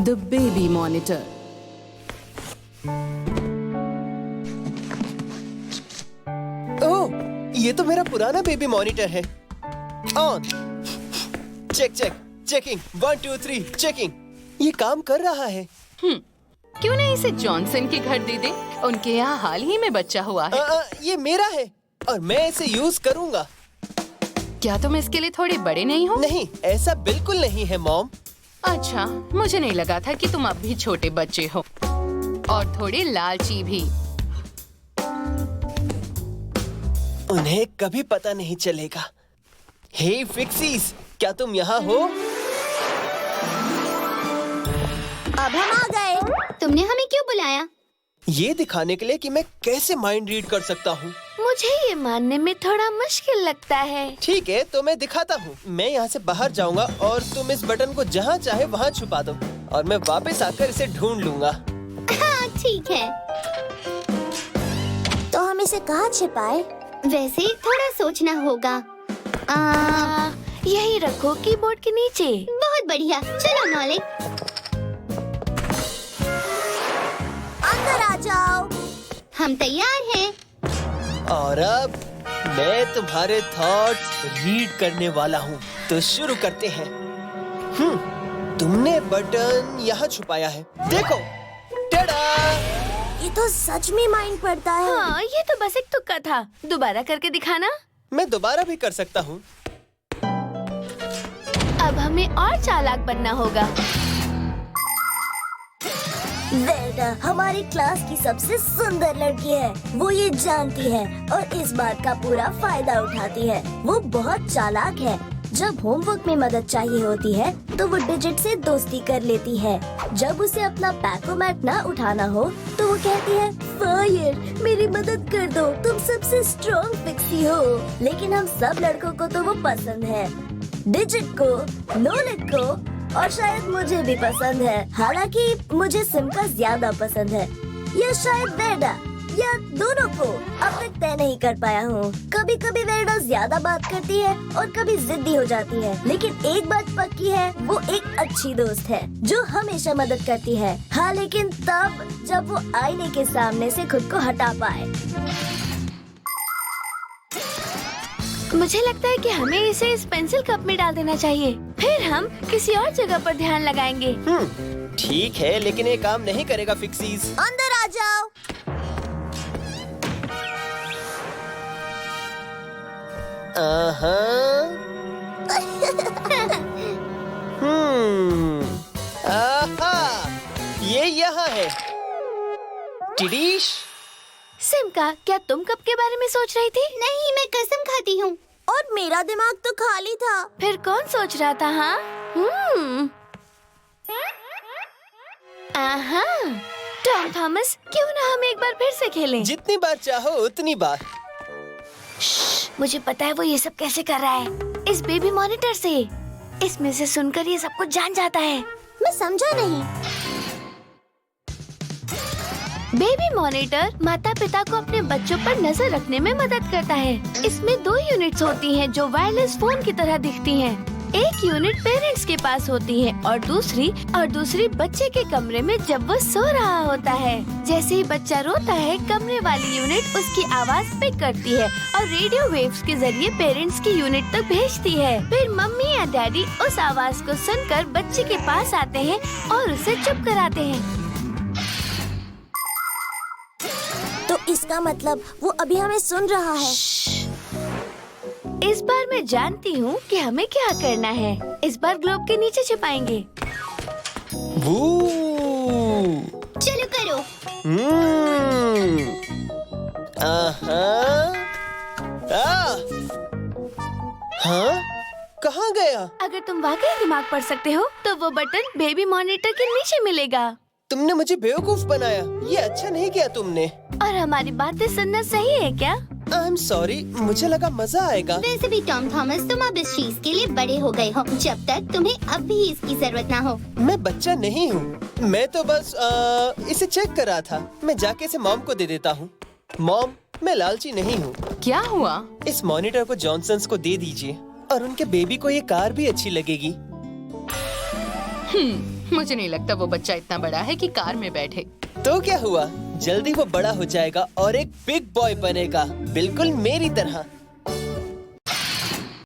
The baby monitor. ओह, ये तो मेरा पुराना बेबी मॉनिटर है। On. Check check checking 1 2 3 checking. ये काम कर रहा है। क्यों नहीं इसे जॉनसन के घर दे दे? उनके यहाँ हाल ही में बच्चा हुआ है। ये मेरा है और मैं इसे यूज करूंगा। क्या तुम इसके लिए थोड़े बड़े नहीं हो? नहीं, ऐसा बिल्कुल नहीं है मॉम। अच्छा, मुझे नहीं लगा था कि तुम अब भी छोटे बच्चे हो और थोड़े लालची भी। उन्हें कभी पता नहीं चलेगा। हे फिक्सीज, क्या तुम यहाँ हो? अब हम आ गए। तुमने हमें क्यों बुलाया? ये दिखाने के लिए कि मैं कैसे माइंड रीड कर सकता हूँ। मुझे ये मानने में थोड़ा मुश्किल लगता है। ठीक है, तो मैं दिखाता हूँ। मैं यहाँ से बाहर जाऊंगा और तुम इस बटन को जहाँ चाहे वहाँ छुपा दो और मैं वापस आकर इसे ढूंढ लूंगा। हाँ, ठीक है। तो हम इसे कहाँ छिपाए? वैसे थोड़ा सोचना होगा। यही रखो, कीबोर्ड के नीचे। बहुत बढ़िया, चलो नॉले। अंदर आ जाओ। हम तैयार हैं। और अब मैं तुम्हारे थॉट्स रीड करने वाला हूँ, तो शुरू करते हैं। तुमने बटन यहाँ छुपाया है, देखो। टडा! ये तो सच में माइंड पढ़ता है। हाँ, ये तो बस एक तुक्का था। दोबारा करके दिखाना। मैं दोबारा भी कर सकता हूँ। अब हमें और चालाक बनना होगा। वेल्डा हमारी क्लास की सबसे सुंदर लड़की है। वो ये जानती है और इस बात का पूरा फायदा उठाती है। वो बहुत चालाक है। जब होमवर्क में मदद चाहिए होती है तो वो डिजिट से दोस्ती कर लेती है। जब उसे अपना पैकोमैट ना उठाना हो तो वो कहती है, फायर मेरी मदद कर दो, तुम सबसे स्ट्रॉन्ग फिक्सी हो। लेकिन हम सब लड़कों को तो वो पसंद है, डिजिट को, नोलेट को, और शायद मुझे भी पसंद है। हालांकि मुझे सिमका ज्यादा पसंद है, या शायद वेल्डा, या दोनों को। अब तक तय नहीं कर पाया हूँ। कभी कभी वेल्डा ज्यादा बात करती है और कभी जिद्दी हो जाती है, लेकिन एक बात पक्की है, वो एक अच्छी दोस्त है जो हमेशा मदद करती है। हाँ, लेकिन तब जब वो आईने के सामने से खुद को हटा पाए। मुझे लगता है कि हमें इसे इस पेंसिल कप में डाल देना चाहिए, फिर हम किसी और जगह पर ध्यान लगाएंगे। ठीक है, लेकिन ये काम नहीं करेगा फिक्सीज। अंदर आ जाओ। आहा, ये यहाँ है। टिडीश। सिमका, क्या तुम कप के बारे में सोच रही थी? नहीं, मैं कसम खाती हूँ। और मेरा दिमाग तो खाली था। फिर कौन सोच रहा था? हाँ, टॉम थॉमस, क्यों ना हम एक बार फिर से खेलें? जितनी बार चाहो उतनी बार। मुझे पता है वो ये सब कैसे कर रहा है। इस बेबी मॉनिटर से। इसमें से सुनकर ये सब कुछ जान जाता है। मैं समझा नहीं। बेबी मॉनिटर माता पिता को अपने बच्चों पर नजर रखने में मदद करता है। इसमें 2 यूनिट्स होती हैं जो वायरलेस फोन की तरह दिखती हैं। एक यूनिट पेरेंट्स के पास होती है और दूसरी बच्चे के कमरे में जब वो सो रहा होता है। जैसे ही बच्चा रोता है, कमरे वाली यूनिट उसकी आवाज पिक करती है और रेडियो वेव्स के जरिए पेरेंट्स की यूनिट तक भेजती है। फिर मम्मी या डैडी उस आवाज को सुनकर बच्चे के पास आते हैं और उसे चुप कराते हैं। तो इसका मतलब वो अभी हमें सुन रहा है। इस बार मैं जानती हूँ कि हमें क्या करना है। इस बार ग्लोब के नीचे छिपाएंगे। चलो करो। हाँ? कहाँ गया? अगर तुम वाकई दिमाग पढ़ सकते हो तो वो बटन बेबी मॉनिटर के नीचे मिलेगा। तुमने मुझे बेवकूफ बनाया। ये अच्छा नहीं किया तुमने। और हमारी बातें सुनना सही है क्या? I'm sorry, मुझे लगा मजा आएगा। वैसे भी टॉम थॉमस, तुम अब इस चीज के लिए बड़े हो गए हो, जब तक तुम्हें अब भी इसकी जरूरत ना हो। मैं बच्चा नहीं हूँ, मैं तो बस इसे चेक कर रहा था। मैं जाके इसे मॉम को दे देता हूँ। मॉम, मैं लालची नहीं हूँ। क्या हुआ? इस मॉनिटर को जॉनसन्स को दे दीजिए और उनके बेबी को ये कार भी अच्छी लगेगी। मुझे नहीं लगता वो बच्चा इतना बड़ा है कि कार में बैठे। तो क्या हुआ, जल्दी वो बड़ा हो जाएगा और एक बिग बॉय बनेगा, बिल्कुल मेरी तरह।